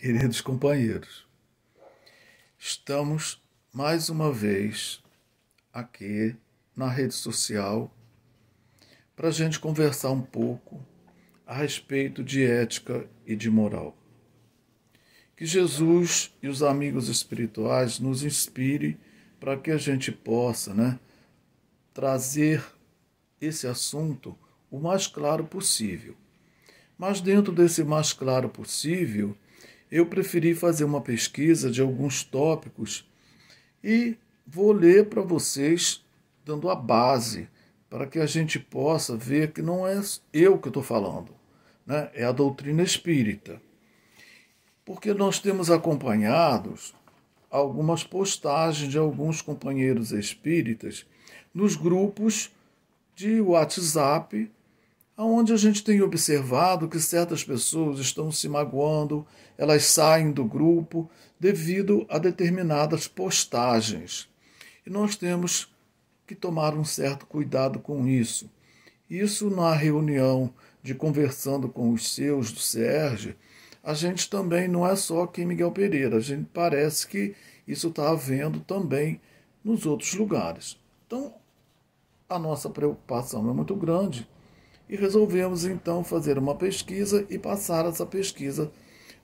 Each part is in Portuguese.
queridos companheiros. Estamos mais uma vez aqui na rede social para a gente conversar um pouco a respeito de ética e de moral. Que Jesus e os amigos espirituais nos inspirem para que a gente possa, trazer esse assunto o mais claro possível. Mas dentro desse mais claro possível, eu preferi fazer uma pesquisa de alguns tópicos e vou ler para vocês, dando a base, para que a gente possa ver que não é eu que estou falando, é a doutrina espírita. Porque nós temos acompanhado algumas postagens de alguns companheiros espíritas nos grupos de WhatsApp, onde a gente tem observado que certas pessoas estão se magoando, elas saem do grupo devido a determinadas postagens. E nós temos que tomar um certo cuidado com isso. Isso na reunião de conversando com os seus do SERJ, a gente também não é só aqui em Miguel Pereira, a gente parece que isso está havendo também nos outros lugares. Então, a nossa preocupação é muito grande e resolvemos então fazer uma pesquisa e passar essa pesquisa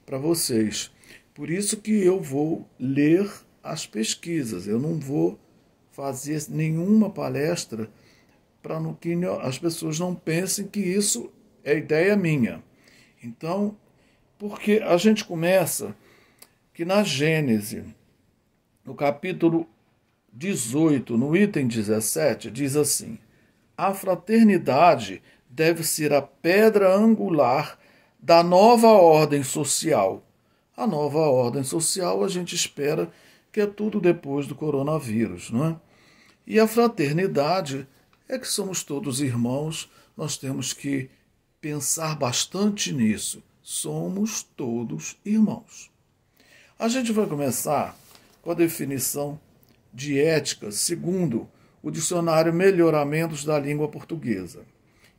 para vocês. Por isso que eu vou ler as pesquisas, eu não vou fazer nenhuma palestra para que as pessoas não pensem que isso é ideia minha. Então, porque a gente começa que na Gênese, no capítulo 18, no item 17, diz assim: a fraternidade deve ser a pedra angular da nova ordem social. A nova ordem social a gente espera que é tudo depois do coronavírus, não é? E a fraternidade é que somos todos irmãos, nós temos que pensar bastante nisso. Somos todos irmãos. A gente vai começar com a definição de ética segundo o dicionário Melhoramentos da Língua Portuguesa.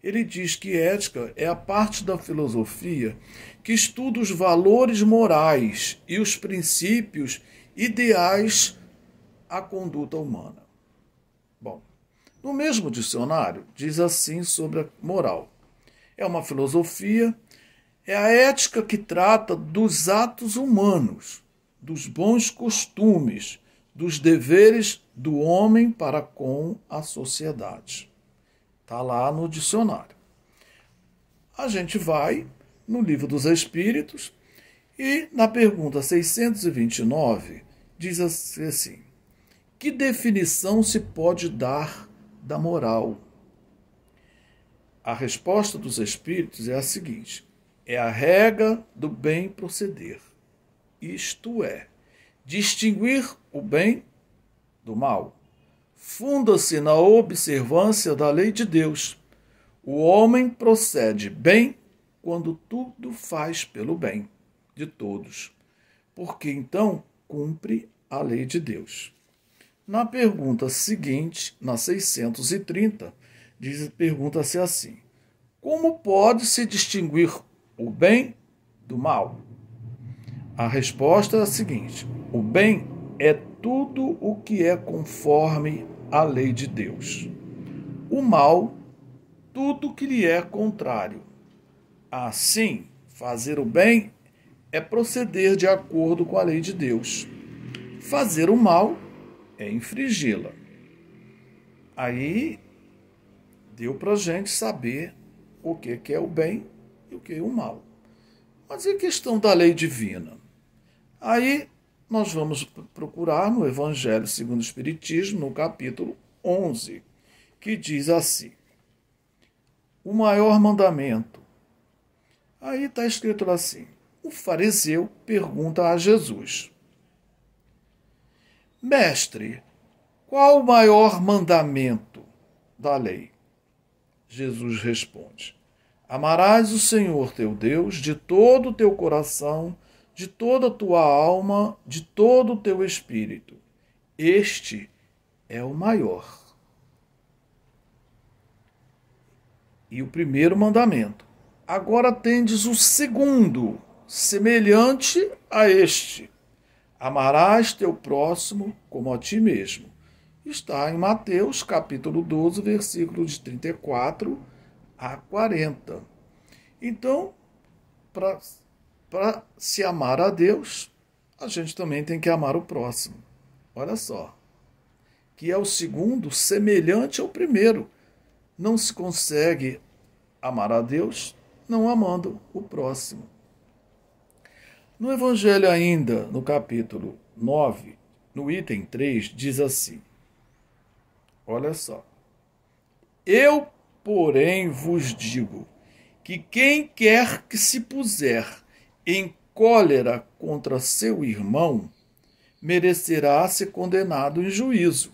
Ele diz que ética é a parte da filosofia que estuda os valores morais e os princípios ideais à conduta humana. Bom, no mesmo dicionário diz assim sobre a moral. É uma filosofia, é a ética que trata dos atos humanos, dos bons costumes, dos deveres do homem para com a sociedade. Está lá no dicionário. A gente vai no Livro dos Espíritos e na pergunta 629 diz assim: que definição se pode dar da moral? A resposta dos Espíritos é a seguinte: é a regra do bem proceder, isto é, distinguir o bem do mal. Funda-se na observância da lei de Deus. O homem procede bem quando tudo faz pelo bem de todos, porque então cumpre a lei de Deus. Na pergunta seguinte, na 630, pergunta-se assim: como pode-se distinguir o bem do mal? A resposta é a seguinte: o bem é tudo o que é conforme a lei de Deus. O mal, tudo que lhe é contrário. Assim, fazer o bem é proceder de acordo com a lei de Deus. Fazer o mal é infringi-la. Aí deu para a gente saber o que é o bem e o que é o mal. Mas e a questão da lei divina? Aí nós vamos procurar no Evangelho segundo o Espiritismo, no capítulo 11, que diz assim: o maior mandamento. Aí está escrito assim: o fariseu pergunta a Jesus: mestre, qual o maior mandamento da lei? Jesus responde: amarás o Senhor teu Deus de todo o teu coração, de toda a tua alma, de todo o teu espírito. Este é o maior. E o primeiro mandamento. Agora tendes o segundo, semelhante a este: amarás teu próximo como a ti mesmo. Está em Mateus, capítulo 12, versículos de 34 a 40. Então, para se amar a Deus, a gente também tem que amar o próximo. Olha só, que é o segundo semelhante ao primeiro. Não se consegue amar a Deus não amando o próximo. No Evangelho ainda, no capítulo 9, no item 3, diz assim, olha só. Eu, porém, vos digo que quem quer que se puser em cólera contra seu irmão, merecerá ser condenado em juízo.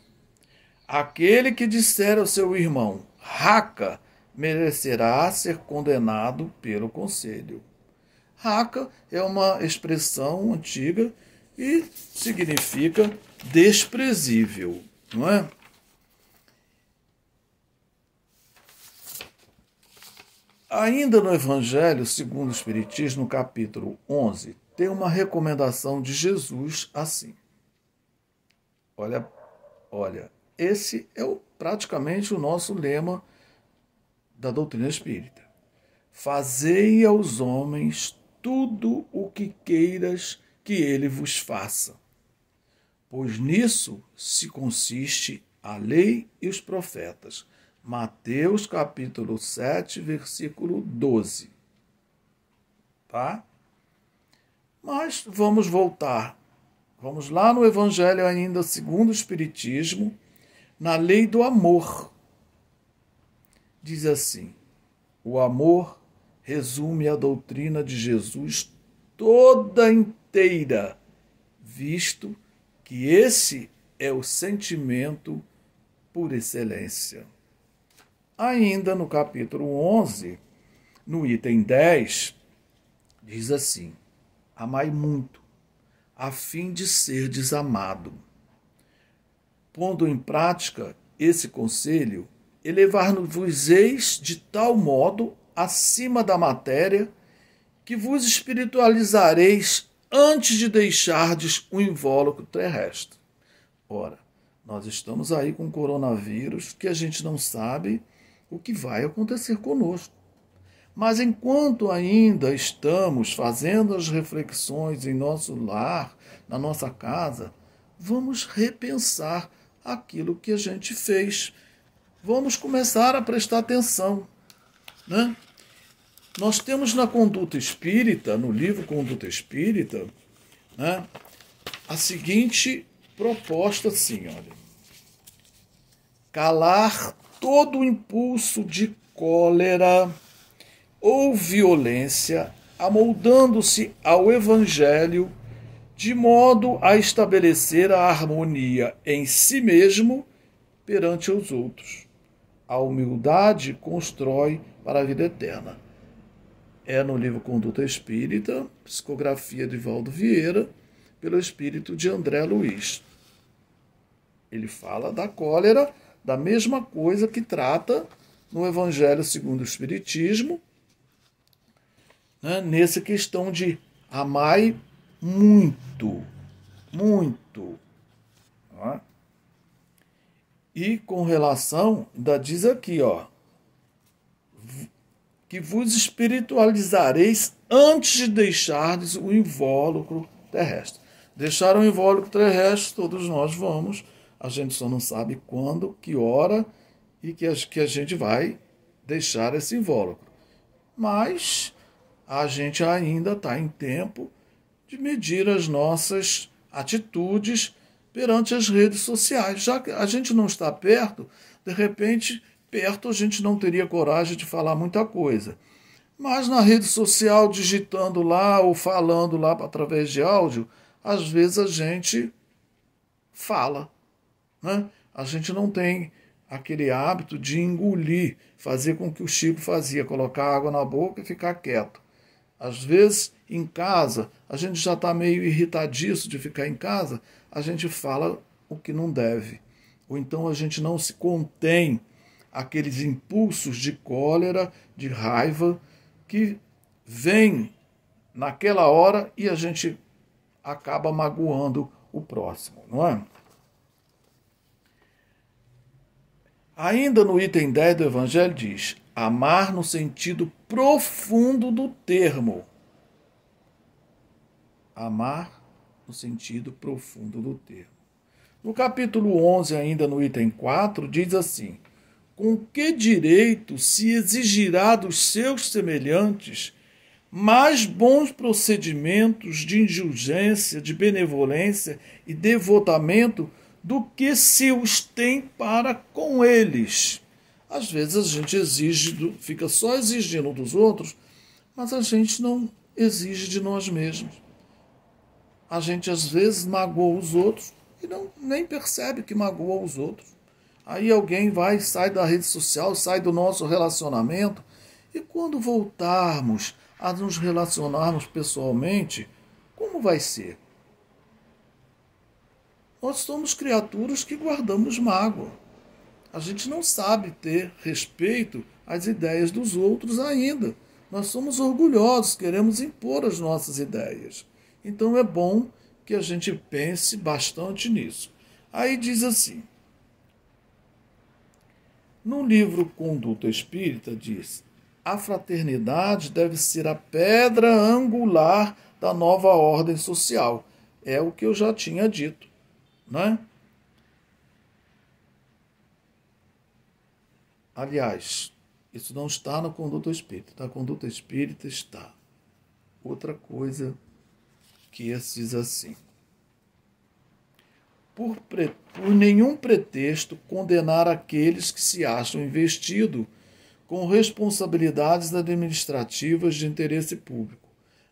Aquele que disser ao seu irmão, raca, merecerá ser condenado pelo conselho. Raca é uma expressão antiga e significa desprezível, não é? Ainda no Evangelho segundo o Espiritismo, no capítulo 11, tem uma recomendação de Jesus assim. Olha, esse é praticamente o nosso lema da doutrina espírita. Fazei aos homens tudo o que queiras que ele vos faça, pois nisso se consiste a lei e os profetas. Mateus capítulo 7, versículo 12. Tá? Mas vamos voltar. Vamos lá no Evangelho ainda segundo o Espiritismo, na lei do amor. Diz assim: o amor resume a doutrina de Jesus toda inteira, visto que esse é o sentimento por excelência. Ainda no capítulo 11, no item 10, diz assim: amai muito, a fim de serdes amado. Pondo em prática esse conselho, elevar-vos-eis de tal modo acima da matéria que vos espiritualizareis antes de deixardes o invólucro terrestre. Ora, nós estamos aí com o coronavírus que a gente não sabe o que vai acontecer conosco. Mas enquanto ainda estamos fazendo as reflexões em nosso lar, na nossa casa, vamos repensar aquilo que a gente fez. Vamos começar a prestar atenção, né? Nós temos na Conduta Espírita, no livro Conduta Espírita, né, a seguinte proposta assim, olha. Calar todo o impulso de cólera ou violência, amoldando-se ao Evangelho, de modo a estabelecer a harmonia em si mesmo perante os outros. A humildade constrói para a vida eterna. É no livro Conduta Espírita, psicografia de Valdo Vieira, pelo espírito de André Luiz. Ele fala da cólera, da mesma coisa que trata no Evangelho segundo o Espiritismo, né, nessa questão de amai muito, muito. Ó. E com relação, ainda diz aqui, ó, que vos espiritualizareis antes de deixardes o invólucro terrestre. Deixar o invólucro terrestre, todos nós vamos, a gente só não sabe quando, que hora e que a gente vai deixar esse invólucro. Mas a gente ainda está em tempo de medir as nossas atitudes perante as redes sociais. Já que a gente não está perto, de repente, perto a gente não teria coragem de falar muita coisa. Mas na rede social, digitando lá ou falando lá através de áudio, às vezes a gente fala, né? A gente não tem aquele hábito de engolir, fazer com que o Chico fazia, colocar água na boca e ficar quieto. Às vezes, em casa, a gente já está meio irritadiço de ficar em casa, a gente fala o que não deve. Ou então a gente não se contém aqueles impulsos de cólera, de raiva, que vêm naquela hora e a gente acaba magoando o próximo, não é? Ainda no item 10 do Evangelho diz: amar no sentido profundo do termo. Amar no sentido profundo do termo. No capítulo 11, ainda no item 4, diz assim: com que direito se exigirá dos seus semelhantes mais bons procedimentos de indulgência, de benevolência e devotamento do que se os tem para com eles? Às vezes a gente exige, fica só exigindo dos outros, mas a gente não exige de nós mesmos. A gente às vezes magoa os outros e nem percebe que magoa os outros. Aí alguém sai da rede social, sai do nosso relacionamento, e quando voltarmos a nos relacionarmos pessoalmente, como vai ser? Nós somos criaturas que guardamos mágoa. A gente não sabe ter respeito às ideias dos outros ainda. Nós somos orgulhosos, queremos impor as nossas ideias. Então é bom que a gente pense bastante nisso. Aí diz assim, no livro Conduta Espírita diz: a fraternidade deve ser a pedra angular da nova ordem social. É o que eu já tinha dito, né? Aliás, isso não está na Conduta Espírita. Na Conduta Espírita está outra coisa que diz assim: por nenhum pretexto condenar aqueles que se acham investidos com responsabilidades administrativas de interesse público,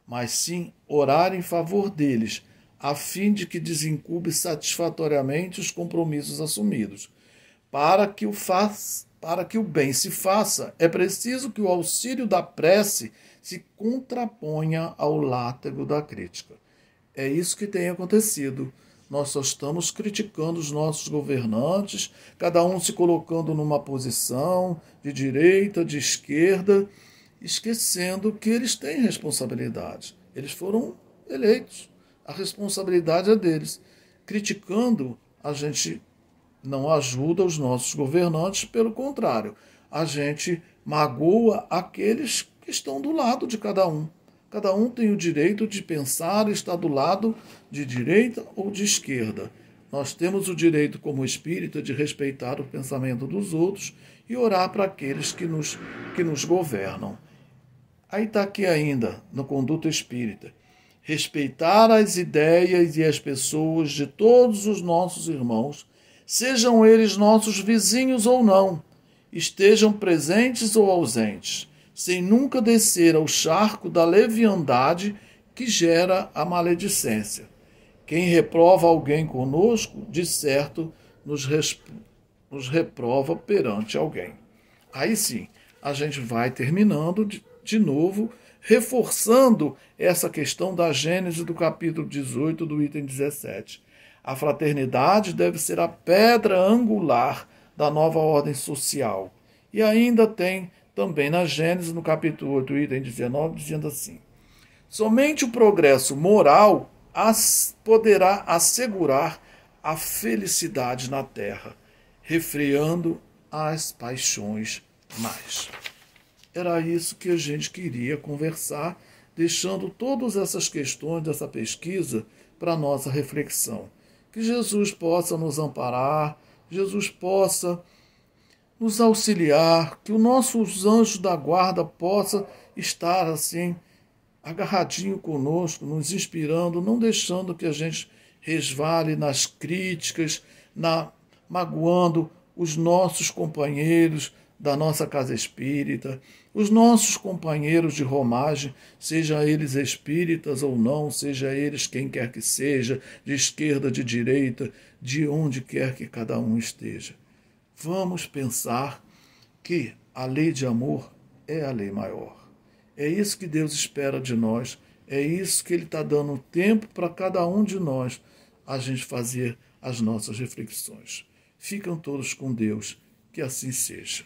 mas sim orar em favor deles, a fim de que desencube satisfatoriamente os compromissos assumidos. Para que o bem se faça, é preciso que o auxílio da prece se contraponha ao látego da crítica. É isso que tem acontecido. Nós só estamos criticando os nossos governantes, cada um se colocando numa posição de direita, de esquerda, esquecendo que eles têm responsabilidade. Eles foram eleitos. A responsabilidade é deles. Criticando, a gente não ajuda os nossos governantes, pelo contrário, a gente magoa aqueles que estão do lado de cada um. Cada um tem o direito de pensar e estar do lado de direita ou de esquerda. Nós temos o direito, como espírita, de respeitar o pensamento dos outros e orar para aqueles que nos governam. Aí está aqui ainda, no Conduta Espírita: respeitar as ideias e as pessoas de todos os nossos irmãos, sejam eles nossos vizinhos ou não, estejam presentes ou ausentes, sem nunca descer ao charco da leviandade que gera a maledicência. Quem reprova alguém conosco, de certo, nos reprova perante alguém. Aí sim, a gente vai terminando de novo, reforçando essa questão da Gênese do capítulo 18, do item 17. A fraternidade deve ser a pedra angular da nova ordem social. E ainda tem também na Gênesis, no capítulo 8, item 19, dizendo assim: somente o progresso moral poderá assegurar a felicidade na terra, refreando as paixões mais. Era isso que a gente queria conversar, deixando todas essas questões dessa pesquisa para a nossa reflexão. Que Jesus possa nos amparar, Jesus possa nos auxiliar, que os nossos anjos da guarda possam estar assim, agarradinho conosco, nos inspirando, não deixando que a gente resvale nas críticas, magoando os nossos companheiros da nossa casa espírita, os nossos companheiros de romagem, seja eles espíritas ou não, seja eles quem quer que seja, de esquerda, de direita, de onde quer que cada um esteja. Vamos pensar que a lei de amor é a lei maior. É isso que Deus espera de nós, é isso que Ele está dando tempo para cada um de nós, a gente fazer as nossas reflexões. Ficam todos com Deus, que assim seja.